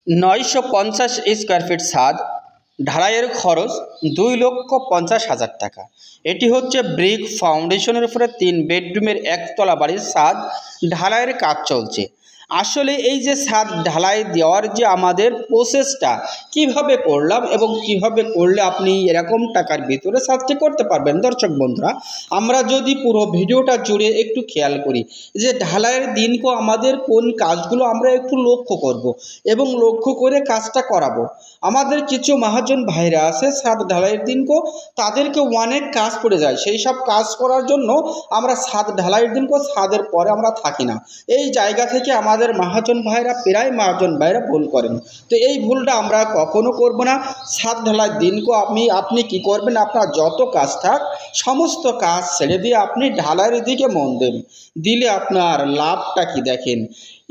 950 square feet ছাদ, ঢালাইয়ের খরচ 2,50,000 টাকা। এটি হচ্ছে ব্রিক ফাউন্ডেশনের উপরে 3 বেডরুমের একতলা বাড়ির ছাদ ঢালাইয়ের কাজ চলছে। আসলে এই যে ছাদ ঢালাই দেওয়ার যে আমাদের প্রসেসটা কিভাবে করলাম এবং কিভাবে করলে আপনি এরকম টাকার ভিতরে ছাদটি করতে পারবেন, দর্শক বন্ধুরা আমরা যদি পুরো ভিডিওটা জুড়ে একটু খেয়াল করি যে ঢালাইয়ের দিনকে আমাদের কোন কাজগুলো আমরা একটু লক্ষ্য করব এবং লক্ষ্য করে কাজটা করাবো। আমাদের কিছু মহাজন ভাইরা আছে ছাদ ঢালাইয়ের দিনকে তাদেরকে অনেক কাজ পড়ে যায়, সেই সব কাজ করার জন্য আমরা ছাদ ঢালাইয়ের দিনকে ছাদের পরে আমরা থাকি না। এই জায়গা থেকে আমাদের মহাজন ভাইরা প্রায় মহাজন ভাইরা ভুল করেন, তো এই ভুলটা আমরা কখনো করব না। ছাদ ঢালাইয়ের দিনকে আপনি কি করবেন, আপনার যত কাজ থাক সমস্ত কাজ ছেড়ে দিয়ে আপনি ঢালাইয়ের দিকে মন দেন, দিলে আপনার লাভটা কি দেখেন।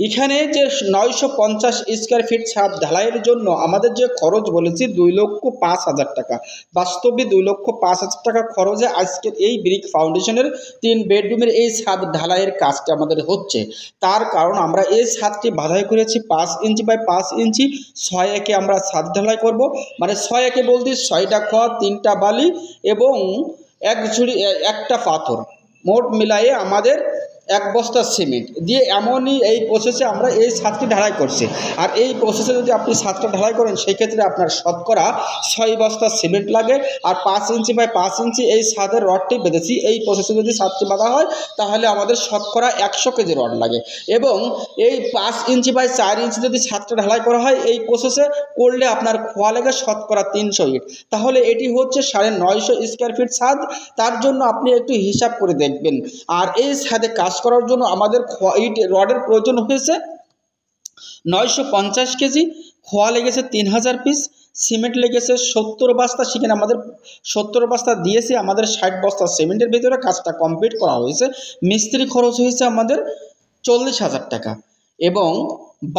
এখানে যে 950 স্কোয়ার ফিট ছাদ ঢালাইয়ের জন্য আমাদের যে খরচ বলেছি 2,05,000 টাকা, বাস্তবে 2,05,000 টাকা খরচে আজকের এই ব্রিক ফাউন্ডেশনের 3 বেডরুমের এই ছাদ ঢালাইয়ের কাজটা আমাদের হচ্ছে। তার কারণ আমরা এই ছাদটি বাঁধাই করেছি 5 ইঞ্চি বাই 5 ইঞ্চি, 6 একে আমরা ছাদ ঢালাই করব, মানে 6 একে বলতে 6টা খড় 3টা বালি এবং একটা পাথর, মোট মিলাইয়ে আমাদের 1 বস্তা সিমেন্ট দিয়ে এমনই এই প্রসেসে আমরা এই ছাদটি ঢালাই করছি। আর এই প্রসেসে যদি আপনি ছাদটা ঢালাই করেন সেই ক্ষেত্রে আপনার শতকরা 6 বস্তা সিমেন্ট লাগে। আর 5 ইঞ্চি বাই 5 ইঞ্চি এই ছাদের রডটি বেঁধেছি, এই প্রসেসে যদি ছাদটি বাঁধা হয় তাহলে আমাদের শতকরা 100 কেজি রড লাগে। এবং এই 5 ইঞ্চি বাই 4 ইঞ্চি যদি ছাদটা ঢালাই করা হয় এই প্রসেসে করলে আপনার খোয়া লাগে শতকরা 300 ইট। তাহলে এটি হচ্ছে 950 স্কোয়ার ফিট ছাদ। তার জন্য আপনি একটু হিসাব করে দেখবেন। আর এই ছাদে কাজ করার জন্য আমাদের ইট রডের প্রয়োজন হয়েছে 950 কেজি, খোয়া লেগেছে 3000 পিস, সিমেন্ট লেগেছে 70 বস্তা। সেখানে আমাদের 70 বস্তা দিয়েছে, আমাদের 60 বস্তা সিমেন্টের ভিতরে কাজটা কমপ্লিট করা হয়েছে। মিস্ত্রি খরচ হয়েছে আমাদের 40,000 টাকা এবং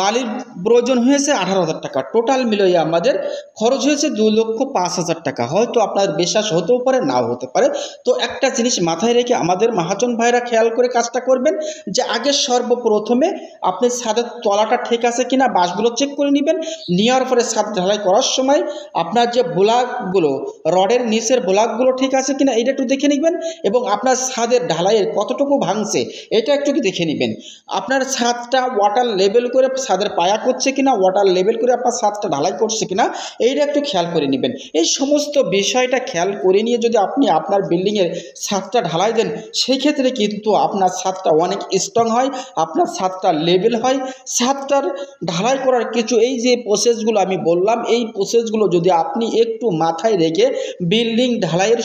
বালির প্রয়োজন হয়েছে 18,000 টাকা। টোটাল মিলিয়ে আমাদের খরচ হয়েছে 2,05,000 টাকা। হয়তো আপনার বিশ্বাস হতেও পারে, নাও হতে পারে। তো একটা জিনিস মাথায় রেখে আমাদের মহাজন ভাইরা খেয়াল করে কাজটা করবেন যে আগে সর্বপ্রথমে আপনি ছাদের তলাটা ঠিক আছে কিনা বাঁশগুলো চেক করে নেবেন। নেওয়ার পরে ছাদ ঢালাই করার সময় আপনার যে ব্লকগুলো, রডের নিচের ব্লকগুলো ঠিক আছে কিনা এটা একটু দেখে নেবেন এবং আপনার ছাদের ঢালাইয়ের কতটুকু ভাঙছে এটা একটু দেখে নেবেন। আপনার ছাদটা ওয়াটার লেভেল করে ছাদের পায়া করছে কিনা, ওয়াটার লেভেল করে আপনার ছাদটা ঢালাই করছে কিনা এইটা একটু খেয়াল করে নেবেন। এই সমস্ত বিষয়টা খেয়াল করে নিয়ে যদি আপনি আপনার বিল্ডিংয়ের ছাদটা ঢালাই দেন সেই ক্ষেত্রে কিন্তু আপনার ছাদটা অনেক স্ট্রং হয়, আপনার ছাদটা লেভেল হয়। ছাদটার ঢালাই করার কিছু এই যে প্রসেসগুলো আমি বললাম এই প্রসেসগুলো যদি আপনি একটু মাথায় রেখে বিল্ডিং ঢালাইয়ের